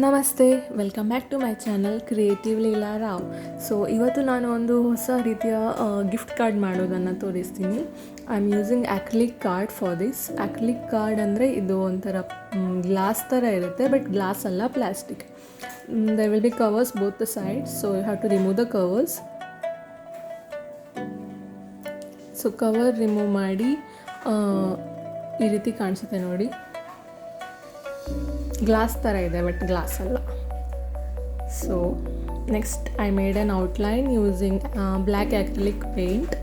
ನಮಸ್ತೆ, welcome back to my channel creative Leela Rao. So ಇವತ್ತು ನಾನು ಒಂದು ಹೊಸ ರೀತಿಯ ಗಿಫ್ಟ್ ಕಾರ್ಡ್ ಮಾಡೋದನ್ನು ತೋರಿಸ್ತೀನಿ. I am using acrylic card for this. Acrylic card ಅಂದರೆ ಇದು ಒಂಥರ ಗ್ಲಾಸ್ ಥರ ಇರುತ್ತೆ, ಬಟ್ ಗ್ಲಾಸ್ ಅಲ್ಲ, plastic. There will be covers both the sides, so you have to remove the covers. So cover remove ಮಾಡಿ ಈ ರೀತಿ ಕಾಣಿಸುತ್ತೆ ನೋಡಿ. ಗ್ಲಾಸ್ ಥರ ಇದೆ, ಬಟ್ ಗ್ಲಾಸ್ ಅಲ್ಲ. So next I made an outline using black acrylic paint.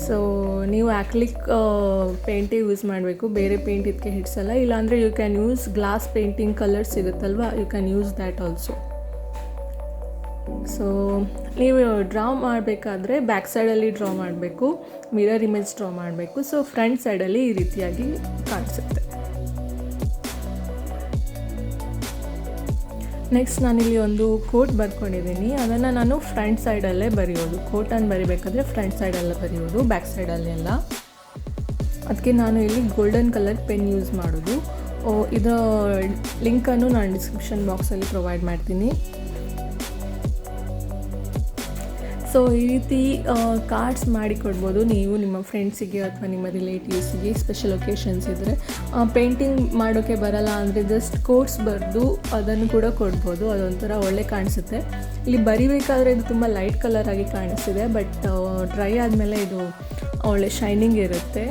So ನೀವು acrylic ಪೇಂಟೇ ಯೂಸ್ ಮಾಡಬೇಕು, ಬೇರೆ ಪೇಂಟ್ ಇದಕ್ಕೆ ಹಿಡ್ಸಲ್ಲ. ಇಲ್ಲಾಂದರೆ you can use glass painting colours ಸಿಗುತ್ತಲ್ವ, you can use that also. So ನೀವು ಡ್ರಾ ಮಾಡಬೇಕಾದ್ರೆ ಬ್ಯಾಕ್ ಸೈಡಲ್ಲಿ ಡ್ರಾ ಮಾಡಬೇಕು, ಮಿರರ್ ಇಮೇಜ್ ಡ್ರಾ ಮಾಡಬೇಕು. ಸೊ ಫ್ರಂಟ್ ಸೈಡಲ್ಲಿ ಈ ರೀತಿಯಾಗಿ ಕಾಣಿಸುತ್ತೆ. ನೆಕ್ಸ್ಟ್ ನಾನಿಲ್ಲಿ ಒಂದು ಕೋಟ್ ಬರ್ಕೊಂಡಿದ್ದೀನಿ, ಅದನ್ನು ನಾನು ಫ್ರಂಟ್ ಸೈಡಲ್ಲೇ ಬರೆಯೋದು. ಕೋಟನ್ನು ಬರಿಬೇಕಾದ್ರೆ ಫ್ರಂಟ್ ಸೈಡಲ್ಲೇ ಬರೆಯೋದು, ಬ್ಯಾಕ್ ಸೈಡಲ್ಲಿ ಎಲ್ಲ. ಅದಕ್ಕೆ ನಾನು ಇಲ್ಲಿ ಗೋಲ್ಡನ್ ಕಲರ್ ಪೆನ್ ಯೂಸ್ ಮಾಡೋದು. ಇದರ ಲಿಂಕನ್ನು ನಾನು ಡಿಸ್ಕ್ರಿಪ್ಷನ್ ಬಾಕ್ಸಲ್ಲಿ ಪ್ರೊವೈಡ್ ಮಾಡ್ತೀನಿ. ಸೊ ಈ ರೀತಿ ಕಾರ್ಡ್ಸ್ ಮಾಡಿ ಕೊಡ್ಬೋದು ನೀವು ನಿಮ್ಮ ಫ್ರೆಂಡ್ಸಿಗೆ ಅಥವಾ ನಿಮ್ಮ ರಿಲೇಟಿವ್ಸಿಗೆ. ಸ್ಪೆಷಲ್ ಒಕೇಶನ್ಸ್ ಇದ್ದರೆ ಪೇಂಟಿಂಗ್ ಮಾಡೋಕ್ಕೆ ಬರಲ್ಲ ಅಂದರೆ ಜಸ್ಟ್ ಕೋಟ್ಸ್ ಬರೆದು ಅದನ್ನು ಕೂಡ ಕೊಡ್ಬೋದು. ಅದೊಂಥರ ಒಳ್ಳೆ ಕಾಣಿಸುತ್ತೆ. ಇಲ್ಲಿ ಬರಿಬೇಕಾದ್ರೆ ಇದು ತುಂಬ ಲೈಟ್ ಕಲರ್ ಆಗಿ ಕಾಣಿಸ್ತಿದೆ, ಬಟ್ ಡ್ರೈ ಆದಮೇಲೆ ಇದು ಒಳ್ಳೆ ಶೈನಿಂಗ್ ಇರುತ್ತೆ.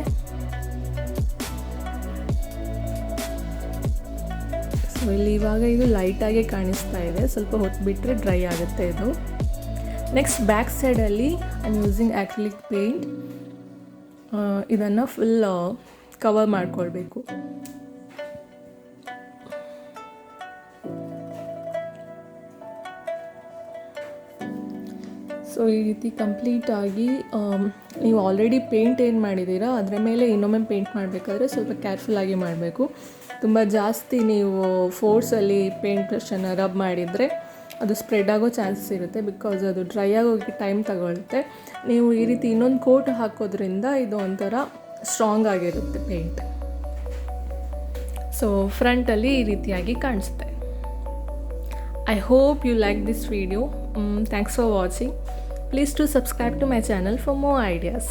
ಸೊ ಇಲ್ಲಿ ಇವಾಗ ಇದು ಲೈಟಾಗಿ ಕಾಣಿಸ್ತಾ ಇದೆ, ಸ್ವಲ್ಪ ಹೊತ್ತು ಬಿಟ್ಟರೆ ಡ್ರೈ ಆಗುತ್ತೆ ಇದು. ನೆಕ್ಸ್ಟ್ ಬ್ಯಾಕ್ ಸೈಡಲ್ಲಿ I am using acrylic paint. ಇದನ್ನು ಫುಲ್ ಕವರ್ ಮಾಡಿಕೊಳ್ಬೇಕು. ಸೊ ಈ ರೀತಿ ಕಂಪ್ಲೀಟಾಗಿ ನೀವು ಆಲ್ರೆಡಿ ಪೇಂಟ್ ಏನು ಮಾಡಿದ್ದೀರಾ ಅದರ ಮೇಲೆ ಇನ್ನೊಮ್ಮೆ ಪೇಂಟ್ ಮಾಡಬೇಕಾದ್ರೆ ಸ್ವಲ್ಪ ಕೇರ್ಫುಲ್ಲಾಗಿ ಮಾಡಬೇಕು. ತುಂಬ ಜಾಸ್ತಿ ನೀವು ಫೋರ್ಸಲ್ಲಿ ಪೇಂಟ್ ಬ್ರಷನ್ನು ರಬ್ ಮಾಡಿದರೆ ಅದು ಸ್ಪ್ರೆಡ್ ಆಗೋ ಚಾನ್ಸಸ್ ಇರುತ್ತೆ, ಬಿಕಾಸ್ ಅದು ಡ್ರೈ ಆಗೋಕ್ಕೆ ಟೈಮ್ ತಗೊಳುತ್ತೆ. ನೀವು ಈ ರೀತಿ ಇನ್ನೊಂದು ಕೋಟ್ ಹಾಕೋದ್ರಿಂದ ಇದು ಒಂಥರ ಸ್ಟ್ರಾಂಗ್ ಆಗಿರುತ್ತೆ ಪೇಂಟ್. ಸೊ ಫ್ರಂಟಲ್ಲಿ ಈ ರೀತಿಯಾಗಿ ಕಾಣಿಸುತ್ತೆ. I hope you like this video. Thanks for watching. Please do subscribe to my channel for more ideas.